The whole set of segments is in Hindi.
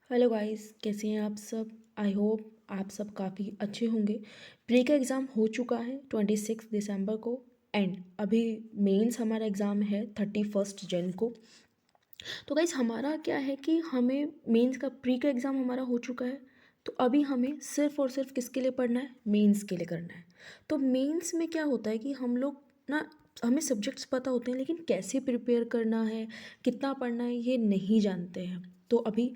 हेलो गाइस, कैसे हैं आप सब। आई होप आप सब काफ़ी अच्छे होंगे। प्री का एग्ज़ाम हो चुका है 26 दिसंबर को। एंड अभी मेंस हमारा एग्ज़ाम है 31 जन को। तो गाइस हमारा क्या है कि हमें मेंस का प्री का एग्ज़ाम हमारा हो चुका है। तो अभी हमें सिर्फ और सिर्फ किसके लिए पढ़ना है, मेंस के लिए करना है। तो मेंस में क्या होता है कि हम लोग ना, हमें सब्जेक्ट्स पता होते हैं लेकिन कैसे प्रिपेयर करना है, कितना पढ़ना है, ये नहीं जानते हैं। तो अभी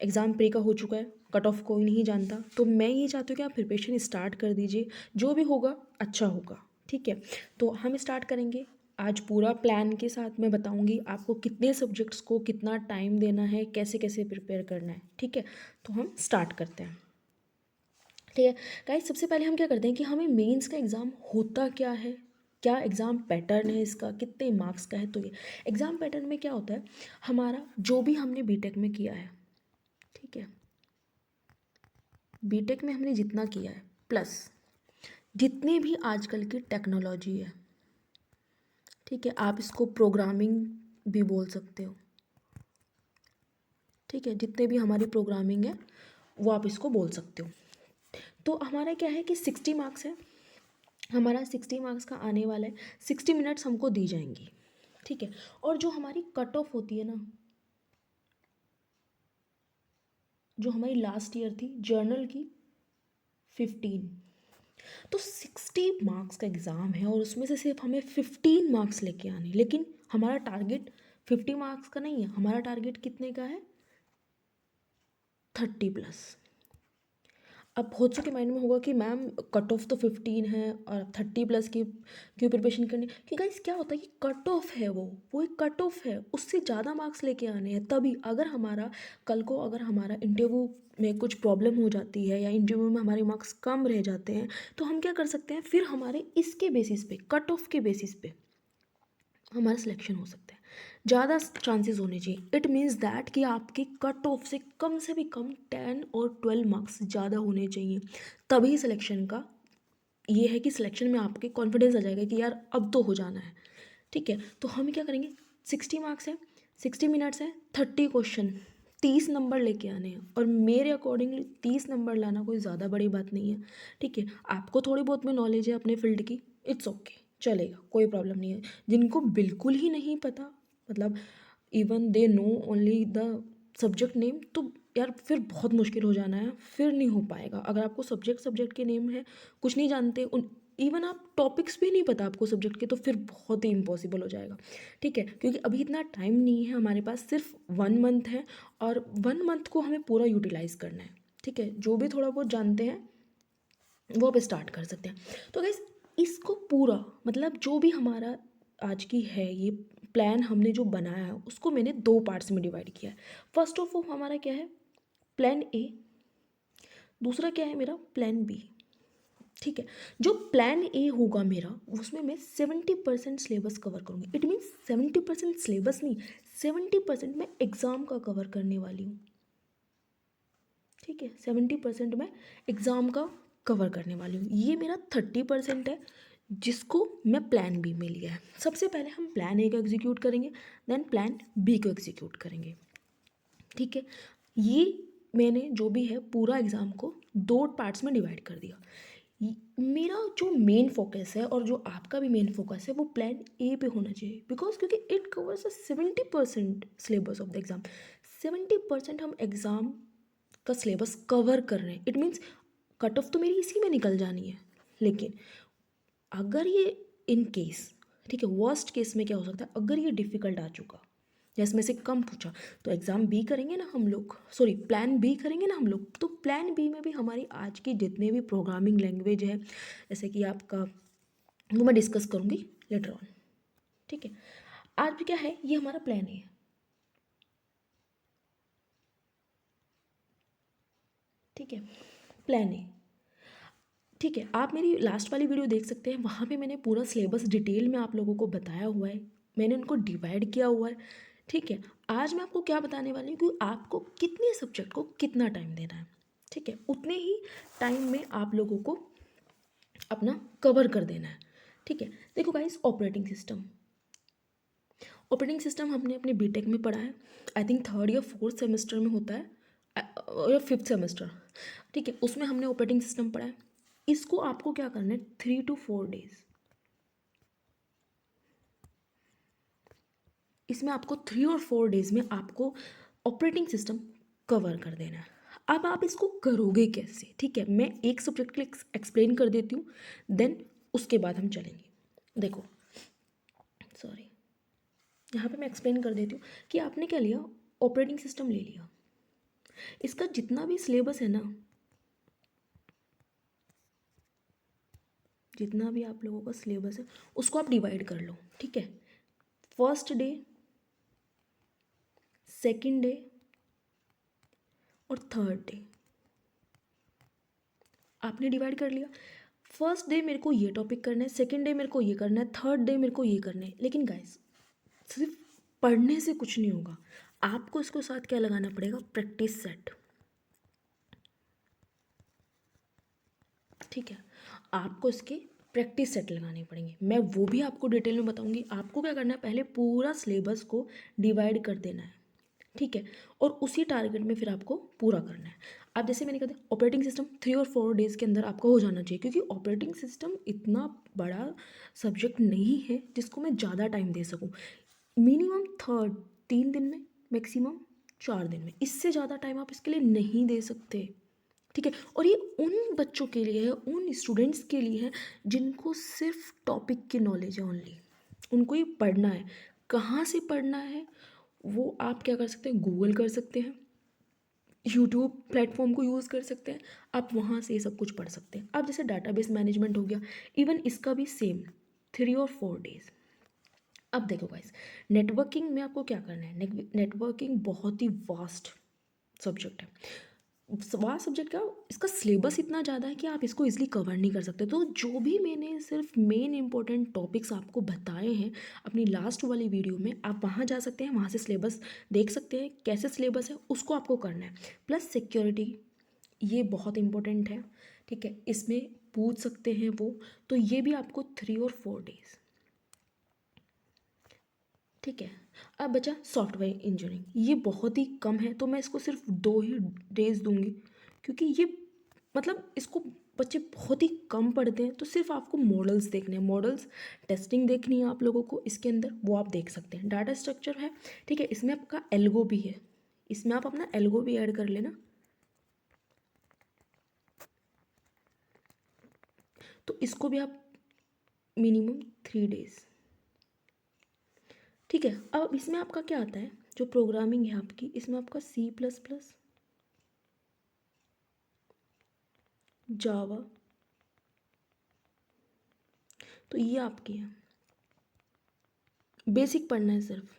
एग्ज़ाम प्री का हो चुका है, कट ऑफ कोई नहीं जानता। तो मैं ये चाहती हूँ कि आप प्रिपरेशन स्टार्ट कर दीजिए, जो भी होगा अच्छा होगा। ठीक है, तो हम स्टार्ट करेंगे आज पूरा प्लान के साथ। मैं बताऊंगी आपको कितने सब्जेक्ट्स को कितना टाइम देना है, कैसे कैसे प्रिपेयर करना है। ठीक है, तो हम स्टार्ट करते हैं। ठीक है गाइस, सबसे पहले हम क्या करते हैं कि हमें मेंस का एग्ज़ाम होता क्या है, क्या एग्ज़ाम पैटर्न है इसका, कितने मार्क्स का है। तो ये एग्ज़ाम पैटर्न में क्या होता है, हमारा जो भी हमने बीटेक में किया है, ठीक है, बीटेक में हमने जितना किया है प्लस जितनी भी आजकल की टेक्नोलॉजी है, ठीक है, आप इसको प्रोग्रामिंग भी बोल सकते हो। ठीक है, जितने भी हमारी प्रोग्रामिंग है वो आप इसको बोल सकते हो। तो हमारा क्या है कि 60 मार्क्स है, हमारा 60 मार्क्स का आने वाला है। 60 मिनट्स हमको दी जाएंगी। ठीक है, और जो हमारी कट ऑफ होती है ना, जो हमारी लास्ट ईयर थी जर्नल की 15, तो 60 मार्क्स का एग्ज़ाम है और उसमें से सिर्फ हमें 15 मार्क्स लेके आने। लेकिन हमारा टारगेट 50 मार्क्स का नहीं है, हमारा टारगेट कितने का है, 30+। अब बहुत सौ के माइंड में होगा कि मैम कट ऑफ तो 15 है और 30+ की क्यों प्रिपरेशन करनी। कि गाइस क्या होता है कि कट ऑफ है, वो एक कट ऑफ है, उससे ज़्यादा मार्क्स लेके आने हैं। तभी अगर हमारा कल को अगर हमारा इंटरव्यू में कुछ प्रॉब्लम हो जाती है या इंटरव्यू में हमारे मार्क्स कम रह जाते हैं, तो हम क्या कर सकते हैं, फिर हमारे इसके बेसिस पे, कट ऑफ के बेसिस पे हमारा सिलेक्शन हो सकता है। ज़्यादा चांसेस होने चाहिए। इट मीन्स दैट कि आपके कट ऑफ से भी कम 10 और 12 मार्क्स ज़्यादा होने चाहिए। तभी सिलेक्शन का ये है कि सिलेक्शन में आपके कॉन्फिडेंस आ जाएगा कि यार अब तो हो जाना है। ठीक है, तो हम क्या करेंगे, 60 मार्क्स है, 60 मिनट्स है, 30 क्वेश्चन, 30 नंबर लेके आने हैं। और मेरे अकॉर्डिंगली 30 नंबर लाना कोई ज़्यादा बड़ी बात नहीं है। ठीक है, आपको थोड़ी बहुत में नॉलेज है अपने फील्ड की, इट्स ओके, चलेगा, कोई प्रॉब्लम नहीं है। जिनको बिल्कुल ही नहीं पता, मतलब even they know only the subject name, तो यार फिर बहुत मुश्किल हो जाना है, फिर नहीं हो पाएगा। अगर आपको सब्जेक्ट के नेम है, कुछ नहीं जानते उन, इवन आप टॉपिक्स भी नहीं पता आपको सब्जेक्ट के, तो फिर बहुत ही इम्पॉसिबल हो जाएगा। ठीक है, क्योंकि अभी इतना टाइम नहीं है हमारे पास, सिर्फ 1 मंथ है और 1 मंथ को हमें पूरा यूटिलाइज करना है। ठीक है, जो भी थोड़ा बहुत जानते हैं वो अब स्टार्ट कर सकते हैं। तो गाइस इसको पूरा, मतलब जो भी हमारा आज की है ये प्लान हमने जो बनाया है, उसको मैंने 2 पार्ट्स में डिवाइड किया है। फर्स्ट ऑफ ऑल हमारा क्या है, प्लान ए, दूसरा क्या है मेरा, प्लान बी। ठीक है, जो प्लान ए होगा मेरा, उसमें मैं 70% सिलेबस कवर करूँगी। इट मीन्स 70% सिलेबस नहीं, 70% मैं एग्ज़ाम का कवर करने वाली हूँ। ठीक है, 70% मैं एग्ज़ाम का कवर करने वाली हूँ। ये मेरा 30% है जिसको मैं प्लान बी में लिया है। सबसे पहले हम प्लान ए को एग्जीक्यूट करेंगे, देन प्लान बी को एग्जीक्यूट करेंगे। ठीक है, ये मैंने जो भी है पूरा एग्ज़ाम को 2 पार्ट्स में डिवाइड कर दिया। मेरा जो मेन फोकस है और जो आपका भी मेन फोकस है वो प्लान ए पे होना चाहिए। बिकॉज क्योंकि it covers 70% syllabus of the exam. 70% हम एग्ज़ाम का सिलेबस कवर कर रहे हैं। इट मीन्स कट ऑफ तो मेरी इसी में निकल जानी है। लेकिन अगर ये इन केस, ठीक है, वर्स्ट केस में क्या हो सकता है, अगर ये डिफ़िकल्ट आ चुका या इसमें से कम पूछा, तो एग्ज़ाम बी करेंगे ना हम लोग, सॉरी प्लान बी करेंगे ना हम लोग। तो प्लान बी में भी हमारी आज की जितने भी प्रोग्रामिंग लैंग्वेज है, जैसे कि आपका, वो मैं डिस्कस करूँगी लेटर ऑन। ठीक है, आज भी क्या है, ये हमारा प्लान है। ठीक है, प्लान है। ठीक है, आप मेरी लास्ट वाली वीडियो देख सकते हैं, वहाँ पे मैंने पूरा सिलेबस डिटेल में आप लोगों को बताया हुआ है, मैंने उनको डिवाइड किया हुआ है। ठीक है, आज मैं आपको क्या बताने वाली हूँ कि आपको कितने सब्जेक्ट को कितना टाइम देना है। ठीक है, उतने ही टाइम में आप लोगों को अपना कवर कर देना है। ठीक है, देखो गाइस, ऑपरेटिंग सिस्टम हमने अपने बीटेक में पढ़ा है। आई थिंक 3rd या 4th सेमेस्टर में होता है, या फिफ्थ सेमेस्टर, ठीक है, उसमें हमने ऑपरेटिंग सिस्टम पढ़ा है। इसको आपको क्या करना है, 3 to 4 डेज, इसमें आपको 3 और 4 डेज में आपको ऑपरेटिंग सिस्टम कवर कर देना है। अब आप इसको करोगे कैसे, ठीक है, मैं एक सब्जेक्ट के लिए एक्सप्लेन कर देती हूँ, देन उसके बाद हम चलेंगे। देखो, सॉरी, यहाँ पे मैं एक्सप्लेन कर देती हूँ कि आपने क्या लिया, ऑपरेटिंग सिस्टम ले लिया, इसका जितना भी सिलेबस है ना, जितना भी आप लोगों का सिलेबस है उसको आप डिवाइड कर लो, ठीक है। फर्स्ट डे, सेकंड डे और थर्ड डे आपने डिवाइड कर लिया। फर्स्ट डे मेरे को ये टॉपिक करना है, सेकंड डे मेरे को ये करना है, थर्ड डे मेरे को ये करना है। लेकिन गाइस, सिर्फ पढ़ने से कुछ नहीं होगा, आपको इसको साथ क्या लगाना पड़ेगा, प्रैक्टिस सेट, ठीक है। आपको इसके प्रैक्टिस सेट लगाने पड़ेंगे, मैं वो भी आपको डिटेल में बताऊंगी। आपको क्या करना है, पहले पूरा सिलेबस को डिवाइड कर देना है, ठीक है, और उसी टारगेट में फिर आपको पूरा करना है। अब जैसे मैंने कहा था, ऑपरेटिंग सिस्टम 3 और 4 डेज़ के अंदर आपका हो जाना चाहिए, क्योंकि ऑपरेटिंग सिस्टम इतना बड़ा सब्जेक्ट नहीं है जिसको मैं ज़्यादा टाइम दे सकूँ। मिनिमम 3 दिन में, मैक्सिमम 4 दिन में, इससे ज़्यादा टाइम आप इसके लिए नहीं दे सकते, ठीक है। और ये उन बच्चों के लिए है, उन स्टूडेंट्स के लिए है जिनको सिर्फ टॉपिक की नॉलेज है ओनली, उनको ये पढ़ना है। कहाँ से पढ़ना है, वो आप क्या कर सकते हैं, गूगल कर सकते हैं, यूट्यूब प्लेटफॉर्म को यूज़ कर सकते हैं, आप वहाँ से ये सब कुछ पढ़ सकते हैं। अब जैसे डाटाबेस मैनेजमेंट हो गया, इवन इसका भी सेम 3 और 4 डेज़। अब देखो गाइस, नेटवर्किंग में आपको क्या करना है, नेटवर्किंग बहुत ही वास्ट सब्जेक्ट है। वास्ट सब्जेक्ट का इसका सिलेबस इतना ज़्यादा है कि आप इसको इजीली कवर नहीं कर सकते। तो जो भी मैंने सिर्फ मेन इंपॉर्टेंट टॉपिक्स आपको बताए हैं अपनी लास्ट वाली वीडियो में, आप वहाँ जा सकते हैं, वहाँ से सिलेबस देख सकते हैं कैसे सिलेबस है, उसको आपको करना है। प्लस सिक्योरिटी, ये बहुत इंपॉर्टेंट है, ठीक है, इसमें पूछ सकते हैं वो, तो ये भी आपको 3 और 4 डेज़, ठीक है। अब बचा सॉफ्टवेयर इंजीनियरिंग, ये बहुत ही कम है, तो मैं इसको सिर्फ 2 ही डेज़ दूंगी, क्योंकि ये मतलब इसको बच्चे बहुत ही कम पढ़ते हैं। तो सिर्फ आपको मॉडल्स देखने हैं, मॉडल्स टेस्टिंग देखनी है आप लोगों को इसके अंदर, वो आप देख सकते हैं। डाटा स्ट्रक्चर है, ठीक है, इसमें आपका एल्गो भी है, इसमें आप अपना एल्गो भी ऐड कर लेना, तो इसको भी आप मिनिमम 3 डेज़, ठीक है। अब इसमें आपका क्या आता है, जो प्रोग्रामिंग है आपकी, इसमें आपका C++, जावा, तो ये आपकी है, बेसिक पढ़ना है सिर्फ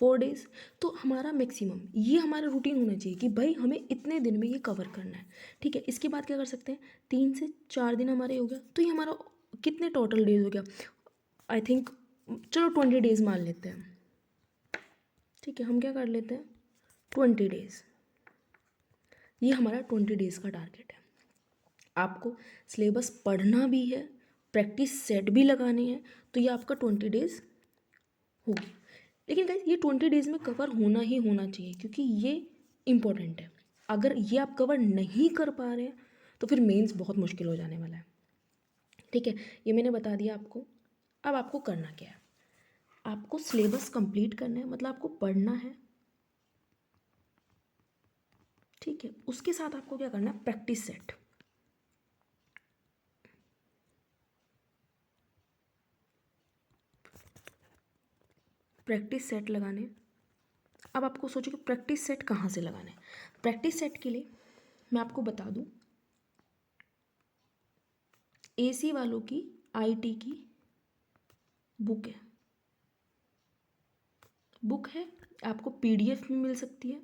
4 डेज़। तो हमारा मैक्सिमम ये हमारा रूटीन होना चाहिए कि भाई हमें इतने दिन में ये कवर करना है, ठीक है। इसके बाद क्या कर सकते हैं, 3 से 4 दिन हमारे हो गया, तो ये हमारा कितने टोटल डेज हो गया, आई थिंक, चलो 20 डेज़ मान लेते हैं, ठीक है, हम क्या कर लेते हैं, 20 डेज़, ये हमारा 20 डेज़ का टारगेट है। आपको सिलेबस पढ़ना भी है, प्रैक्टिस सेट भी लगाने हैं, तो ये आपका 20 डेज़ होगी। लेकिन गाइस, ये 20 डेज़ में कवर होना ही होना चाहिए, क्योंकि ये इम्पोर्टेंट है। अगर ये आप कवर नहीं कर पा रहे हैं तो फिर मेंस बहुत मुश्किल हो जाने वाला है, ठीक है। ये मैंने बता दिया आपको। अब आपको करना क्या है, आपको सिलेबस कंप्लीट करना है, मतलब आपको पढ़ना है, ठीक है। उसके साथ आपको क्या करना है, प्रैक्टिस सेट, प्रैक्टिस सेट लगाने। अब आपको सोचो कि प्रैक्टिस सेट कहाँ से लगाना है। प्रैक्टिस सेट के लिए मैं आपको बता दूं, एसी वालों की आईटी की बुक है, बुक है, आपको पीडीएफ में मिल सकती है,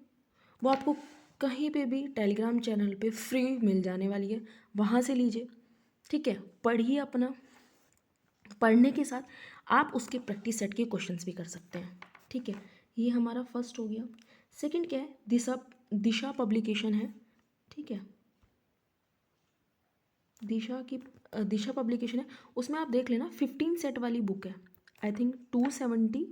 वो आपको कहीं पे भी टेलीग्राम चैनल पे फ्री मिल जाने वाली है, वहाँ से लीजिए, ठीक है। पढ़िए अपना, पढ़ने के साथ आप उसके प्रैक्टिस सेट के क्वेश्चंस भी कर सकते हैं, ठीक है। ये हमारा फर्स्ट हो गया। सेकंड क्या है, दिशा, दिशा पब्लिकेशन है, ठीक है, दिशा की दिशा पब्लिकेशन है, उसमें आप देख लेना 15 सेट वाली बुक है, आई थिंक 270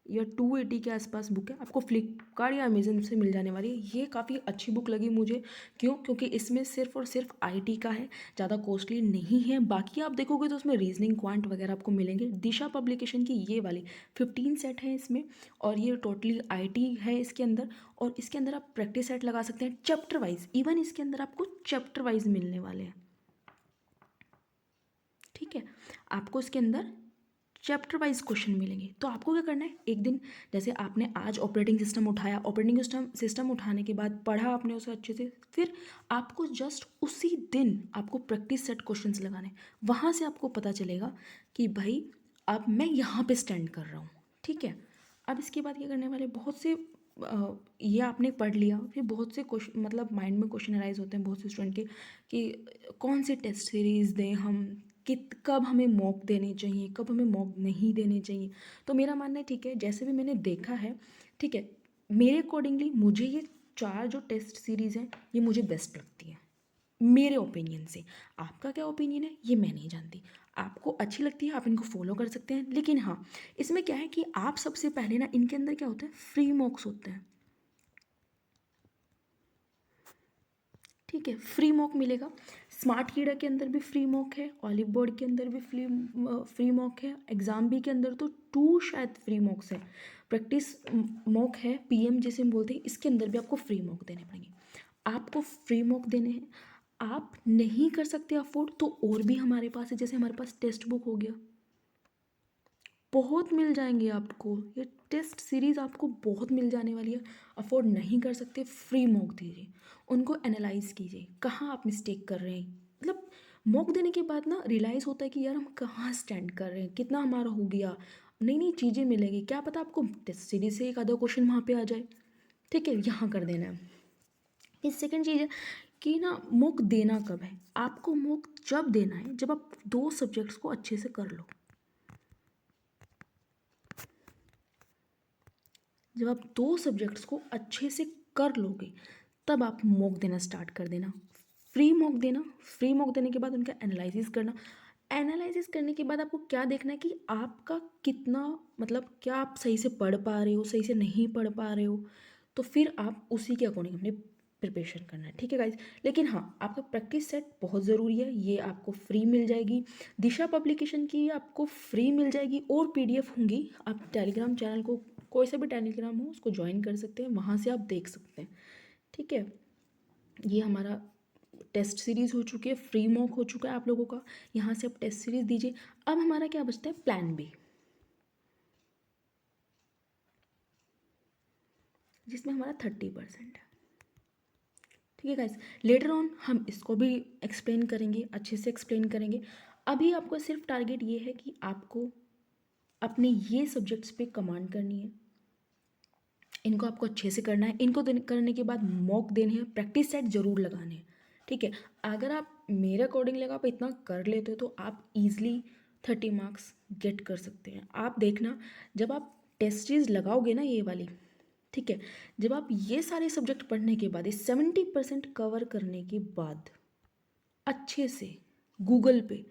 या 280 के आसपास बुक है, आपको फ्लिपकार्ट या अमेजन से मिल जाने वाली है। ये काफ़ी अच्छी बुक लगी मुझे। क्यों? क्योंकि इसमें सिर्फ और सिर्फ आईटी का है, ज़्यादा कॉस्टली नहीं है। बाकी आप देखोगे तो उसमें रीजनिंग क्वांट वगैरह आपको मिलेंगे। दिशा पब्लिकेशन की ये वाली 15 सेट है इसमें, और ये टोटली आईटी है इसके अंदर। और इसके अंदर आप प्रैक्टिस सेट लगा सकते हैं चैप्टर वाइज, इवन इसके अंदर आपको चैप्टर वाइज मिलने वाले हैं। ठीक है, आपको इसके अंदर चैप्टर वाइज क्वेश्चन मिलेंगे। तो आपको क्या करना है, एक दिन जैसे आपने आज ऑपरेटिंग सिस्टम उठाया, ऑपरेटिंग सिस्टम उठाने के बाद पढ़ा आपने उसे अच्छे से, फिर आपको जस्ट उसी दिन आपको प्रैक्टिस सेट क्वेश्चंस लगाने। वहाँ से आपको पता चलेगा कि भाई अब मैं यहाँ पे स्टैंड कर रहा हूँ। ठीक है, अब इसके बाद क्या करने वाले, बहुत से ये आपने पढ़ लिया, फिर बहुत से क्वेश्चन मतलब माइंड में क्वेश्चन अराइज होते हैं बहुत से स्टूडेंट के कि कौन से टेस्ट सीरीज़ दें हम, कब हमें मॉक देने चाहिए, कब हमें मॉक नहीं देने चाहिए। तो मेरा मानना है, ठीक है, जैसे भी मैंने देखा है, ठीक है, मेरे अकॉर्डिंगली मुझे ये 4 जो टेस्ट सीरीज़ हैं ये मुझे बेस्ट लगती है मेरे ओपिनियन से। आपका क्या ओपिनियन है ये मैं नहीं जानती, आपको अच्छी लगती है आप इनको फॉलो कर सकते हैं। लेकिन हाँ, इसमें क्या है कि आप सबसे पहले ना, इनके अंदर क्या होता है, फ्री मॉक्स होते हैं। ठीक है, फ्री मॉक मिलेगा। स्मार्ट कीड़ा के अंदर भी फ्री मॉक है, ऑलिव बोर्ड के अंदर भी फ्री मॉक है, एग्जाम बी के अंदर तो 2 शायद फ्री मॉक्स है, प्रैक्टिस मॉक है, पीएम जिसे हम बोलते हैं, इसके अंदर भी आपको फ्री मॉक देने पड़ेंगे। आपको फ्री मॉक देने हैं। आप नहीं कर सकते अफोर्ड तो और भी हमारे पास है, जैसे हमारे पास टेक्स्ट बुक हो गया, बहुत मिल जाएंगे आपको, ये टेस्ट सीरीज़ आपको बहुत मिल जाने वाली है। अफोर्ड नहीं कर सकते, फ्री मॉक दीजिए, उनको एनालाइज कीजिए कहाँ आप मिस्टेक कर रहे हैं। मतलब मॉक देने के बाद ना रियलाइज़ होता है कि यार हम कहाँ स्टैंड कर रहे हैं, कितना हमारा हो गया, नई नई चीज़ें मिलेंगी, क्या पता आपको टेस्ट सीरीज से एक आधा क्वेश्चन वहाँ पे आ जाए। ठीक है, यहाँ कर देना है। फिर सेकेंड चीज़ है कि ना मॉक देना कब है, आपको मॉक जब देना है जब आप 2 सब्जेक्ट्स को अच्छे से कर लो। जब आप 2 सब्जेक्ट्स को अच्छे से कर लोगे तब आप मॉक देना स्टार्ट कर देना। फ्री मॉक देना, फ्री मॉक देने के बाद उनका एनालिसिस करना। एनालिसिस करने के बाद आपको क्या देखना है कि आपका कितना, मतलब क्या आप सही से पढ़ पा रहे हो, सही से नहीं पढ़ पा रहे हो, तो फिर आप उसी के अकॉर्डिंग अपने प्रिपरेशन करना है। ठीक है गाइज, लेकिन हाँ, आपका प्रैक्टिस सेट बहुत ज़रूरी है, ये आपको फ्री मिल जाएगी। दिशा पब्लिकेशन की आपको फ्री मिल जाएगी और पीडीएफ होंगी। आप टेलीग्राम चैनल को, कोई सा भी टेलीग्राम हो उसको ज्वाइन कर सकते हैं, वहाँ से आप देख सकते हैं। ठीक है, ये हमारा टेस्ट सीरीज़ हो चुकी है, फ्री मॉक हो चुका है आप लोगों का, यहाँ से आप टेस्ट सीरीज़ दीजिए। अब हमारा क्या बचता है, प्लान बी, जिसमें हमारा 30% है। ठीक है गाइस, लेटर ऑन हम इसको भी एक्सप्लेन करेंगे, अच्छे से एक्सप्लेन करेंगे। अभी आपको सिर्फ टारगेट ये है कि आपको अपने ये सब्जेक्ट्स पे कमांड करनी है, इनको आपको अच्छे से करना है। इनको करने के बाद मॉक देने हैं, प्रैक्टिस सेट जरूर लगाने हैं। ठीक है, अगर आप मेरे अकॉर्डिंगली अगर आप इतना कर लेते हो तो आप इजीली 30 मार्क्स गेट कर सकते हैं। आप देखना, जब आप टेस्ट सीरीज लगाओगे ना ये वाली, ठीक है, जब आप ये सारे सब्जेक्ट पढ़ने के बाद, ये 70% कवर करने के बाद अच्छे से गूगल पे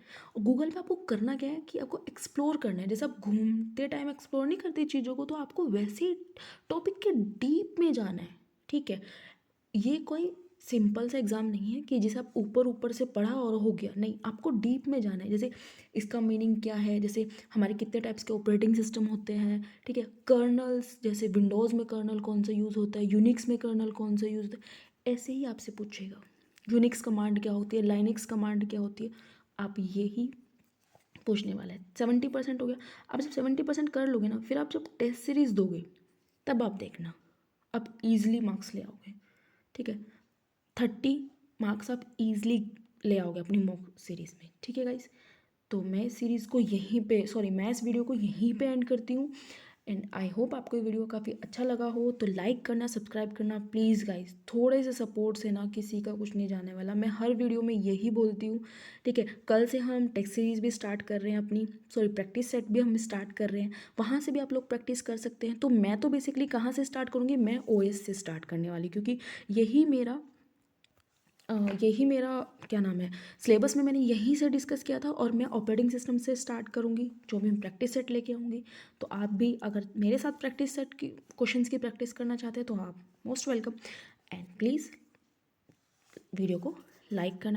आपको करना क्या है कि आपको एक्सप्लोर करना है। जैसे आप घूमते टाइम एक्सप्लोर नहीं करते चीज़ों को, तो आपको वैसे ही टॉपिक के डीप में जाना है। ठीक है, ये कोई सिंपल सा एग्ज़ाम नहीं है कि जैसे आप ऊपर ऊपर से पढ़ा और हो गया, नहीं, आपको डीप में जाना है। जैसे इसका मीनिंग क्या है, जैसे हमारे कितने टाइप्स के ऑपरेटिंग सिस्टम होते हैं, ठीक है, कर्नल्स, जैसे विंडोज़ में कर्नल कौन सा यूज़ होता है, यूनिक्स में कर्नल कौन सा यूज़ होता है, ऐसे ही आपसे पूछेगा। यूनिक्स कमांड क्या होती है, लाइनिक्स कमांड क्या होती है, आप यही पूछने वाला है। 70% हो गया। अब जब 70% कर लोगे ना, फिर आप जब टेस्ट सीरीज दोगे तब आप देखना, आप इजीली मार्क्स ले आओगे। ठीक है, 30 मार्क्स आप इजीली ले आओगे अपनी मॉक सीरीज़ में। ठीक है गाइस, तो मैं इस सीरीज़ को यहीं पे, सॉरी, मैं इस वीडियो को यहीं पे एंड करती हूँ। एंड आई होप आपको ये वीडियो काफ़ी अच्छा लगा हो, तो लाइक करना, सब्सक्राइब करना प्लीज़ गाइस। थोड़े से सपोर्ट से ना किसी का कुछ नहीं जाने वाला, मैं हर वीडियो में यही बोलती हूँ। ठीक है, कल से हम टेक्स्ट सीरीज़ भी स्टार्ट कर रहे हैं अपनी, सॉरी, प्रैक्टिस सेट भी हम स्टार्ट कर रहे हैं, वहाँ से भी आप लोग प्रैक्टिस कर सकते हैं। तो मैं तो बेसिकली कहाँ से स्टार्ट करूँगी, मैं ओएस से स्टार्ट करने वाली, क्योंकि यही मेरा यही मेरा क्या नाम है सिलेबस में मैंने यहीं से डिस्कस किया था, और मैं ऑपरेटिंग सिस्टम से स्टार्ट करूँगी, जो भी मैं प्रैक्टिस सेट लेके आऊँगी। तो आप भी अगर मेरे साथ प्रैक्टिस सेट की क्वेश्चंस की प्रैक्टिस करना चाहते हैं तो आप most welcome. And please video को लाइक करना।